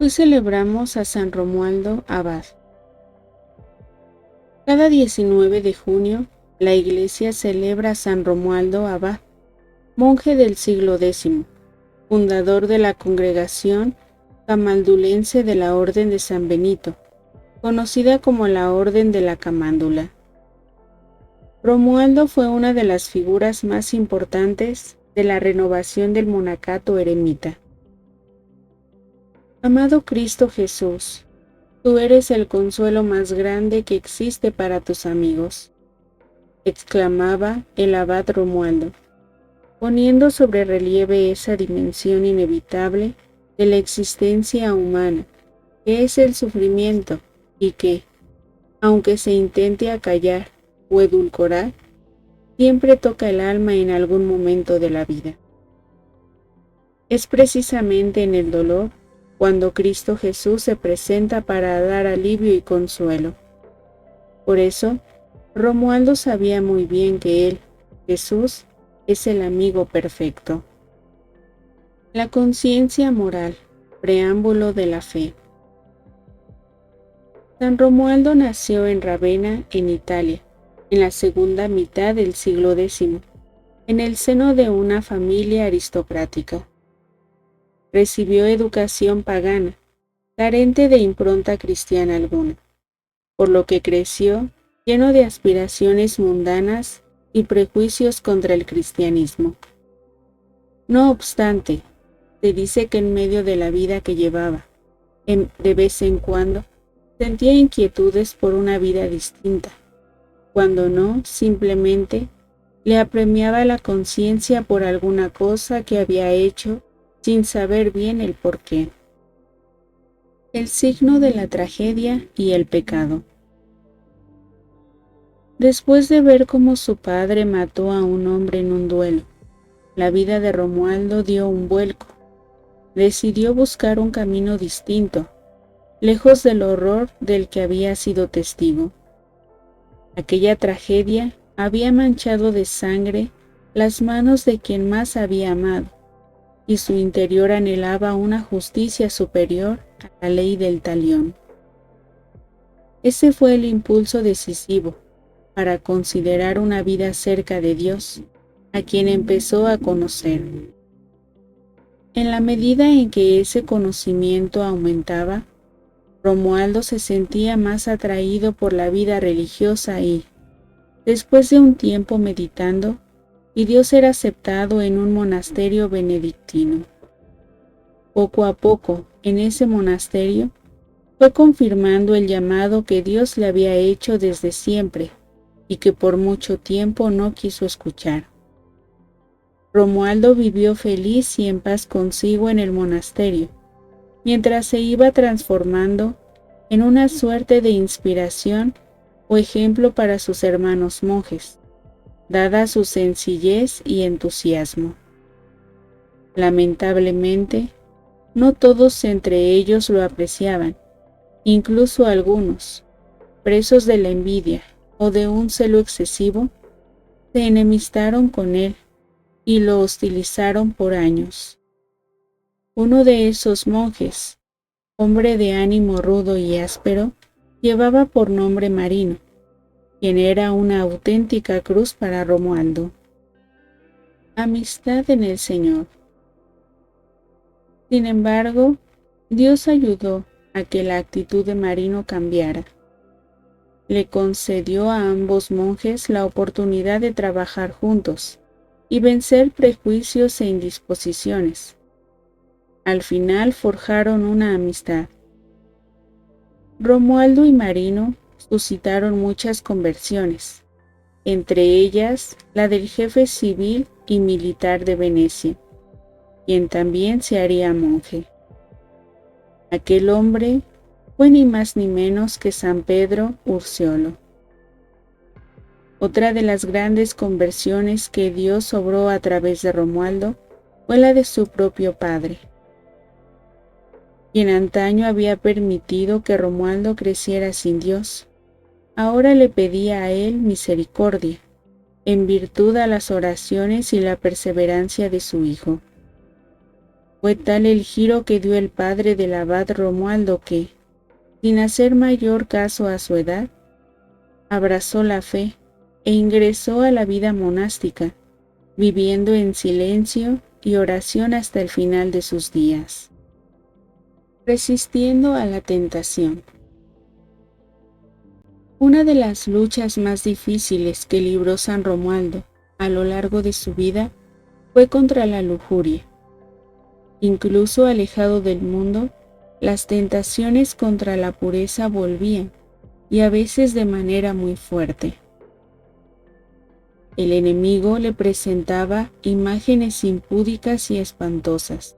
Hoy celebramos a San Romualdo Abad. Cada 19 de junio, la Iglesia celebra a San Romualdo Abad, monje del siglo X, fundador de la congregación camaldulense de la Orden de San Benito, conocida como la Orden de la Camándula. Romualdo fue una de las figuras más importantes de la renovación del monacato eremita. Amado Cristo Jesús, tú eres el consuelo más grande que existe para tus amigos, exclamaba el abad Romualdo, poniendo sobre relieve esa dimensión inevitable de la existencia humana, que es el sufrimiento y que, aunque se intente acallar o edulcorar, siempre toca el alma en algún momento de la vida. Es precisamente en el dolor cuando Cristo Jesús se presenta para dar alivio y consuelo. Por eso, Romualdo sabía muy bien que Él, Jesús, es el amigo perfecto. La conciencia moral, preámbulo de la fe. San Romualdo nació en Ravenna, en Italia, en la segunda mitad del siglo X, en el seno de una familia aristocrática. Recibió educación pagana, carente de impronta cristiana alguna, por lo que creció lleno de aspiraciones mundanas y prejuicios contra el cristianismo. No obstante, se dice que en medio de la vida que llevaba, de vez en cuando, sentía inquietudes por una vida distinta, cuando no, simplemente, le apremiaba la conciencia por alguna cosa que había hecho sin saber bien el porqué. El signo de la tragedia y el pecado. Después de ver cómo su padre mató a un hombre en un duelo, la vida de Romualdo dio un vuelco. Decidió buscar un camino distinto, lejos del horror del que había sido testigo. Aquella tragedia había manchado de sangre las manos de quien más había amado, y su interior anhelaba una justicia superior a la ley del talión. Ese fue el impulso decisivo para considerar una vida cerca de Dios, a quien empezó a conocer. En la medida en que ese conocimiento aumentaba, Romualdo se sentía más atraído por la vida religiosa y, después de un tiempo meditando, pidió ser aceptado en un monasterio benedictino. Poco a poco, en ese monasterio, fue confirmando el llamado que Dios le había hecho desde siempre y que por mucho tiempo no quiso escuchar. Romualdo vivió feliz y en paz consigo en el monasterio, mientras se iba transformando en una suerte de inspiración o ejemplo para sus hermanos monjes, dada su sencillez y entusiasmo. Lamentablemente, no todos entre ellos lo apreciaban, incluso algunos, presos de la envidia o de un celo excesivo, se enemistaron con él y lo hostilizaron por años. Uno de esos monjes, hombre de ánimo rudo y áspero, llevaba por nombre Marino, quien era una auténtica cruz para Romualdo. Amistad en el Señor. Sin embargo, Dios ayudó a que la actitud de Marino cambiara. Le concedió a ambos monjes la oportunidad de trabajar juntos y vencer prejuicios e indisposiciones. Al final forjaron una amistad. Romualdo y Marino suscitaron muchas conversiones, entre ellas la del jefe civil y militar de Venecia, quien también se haría monje. Aquel hombre fue ni más ni menos que San Pedro Urseolo. Otra de las grandes conversiones que Dios obró a través de Romualdo fue la de su propio padre, quien antaño había permitido que Romualdo creciera sin Dios. Ahora le pedía a él misericordia, en virtud a las oraciones y la perseverancia de su hijo. Fue tal el giro que dio el padre del abad Romualdo que, sin hacer mayor caso a su edad, abrazó la fe e ingresó a la vida monástica, viviendo en silencio y oración hasta el final de sus días. Resistiendo a la tentación. Una de las luchas más difíciles que libró San Romualdo a lo largo de su vida fue contra la lujuria. Incluso alejado del mundo, las tentaciones contra la pureza volvían, y a veces de manera muy fuerte. El enemigo le presentaba imágenes impúdicas y espantosas.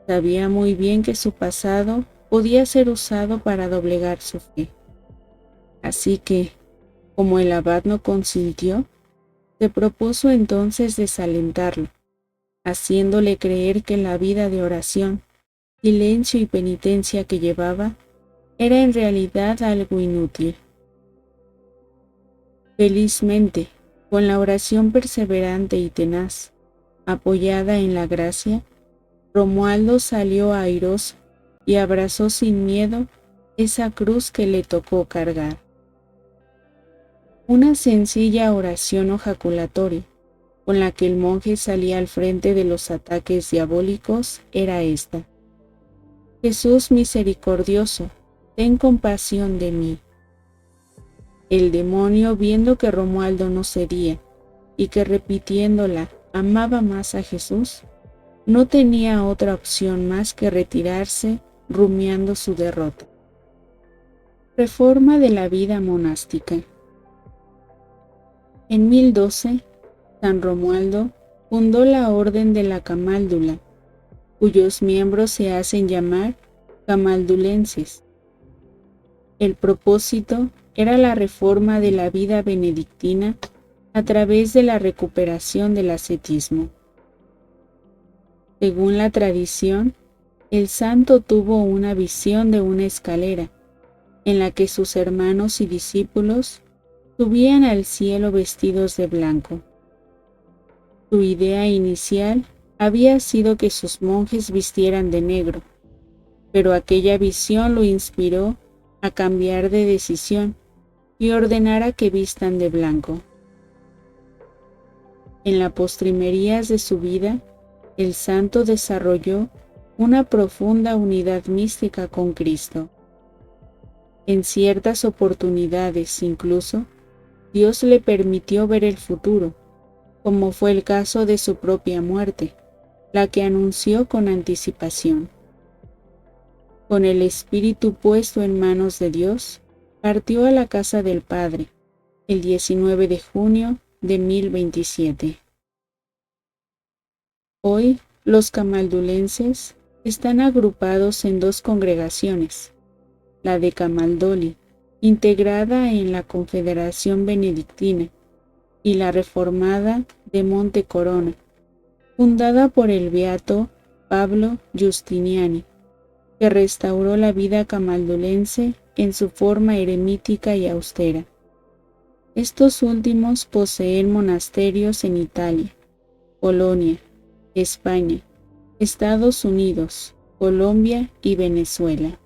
Sabía muy bien que su pasado podía ser usado para doblegar su fe. Así que, como el abad no consintió, se propuso entonces desalentarlo, haciéndole creer que la vida de oración, silencio y penitencia que llevaba era en realidad algo inútil. Felizmente, con la oración perseverante y tenaz, apoyada en la gracia, Romualdo salió airoso y abrazó sin miedo esa cruz que le tocó cargar. Una sencilla oración o jaculatoria, con la que el monje salía al frente de los ataques diabólicos, era esta: Jesús misericordioso, ten compasión de mí. El demonio, viendo que Romualdo no cedía y que repitiéndola amaba más a Jesús, no tenía otra opción más que retirarse rumiando su derrota. Reforma de la vida monástica. En 1012, San Romualdo fundó la Orden de la Camáldula, cuyos miembros se hacen llamar camaldulenses. El propósito era la reforma de la vida benedictina a través de la recuperación del ascetismo. Según la tradición, el santo tuvo una visión de una escalera, en la que sus hermanos y discípulos subían al cielo vestidos de blanco. Su idea inicial había sido que sus monjes vistieran de negro, pero aquella visión lo inspiró a cambiar de decisión y ordenara que vistan de blanco. En las postrimerías de su vida, el santo desarrolló una profunda unidad mística con Cristo. En ciertas oportunidades, incluso, Dios le permitió ver el futuro, como fue el caso de su propia muerte, la que anunció con anticipación. Con el espíritu puesto en manos de Dios, partió a la casa del Padre, el 19 de junio de 1027. Hoy, los camaldulenses están agrupados en dos congregaciones, la de Camaldoli, integrada en la Confederación Benedictina, y la reformada de Monte Corona, fundada por el beato Pablo Giustiniani, que restauró la vida camaldulense en su forma eremítica y austera. Estos últimos poseen monasterios en Italia, Polonia, España, Estados Unidos, Colombia y Venezuela.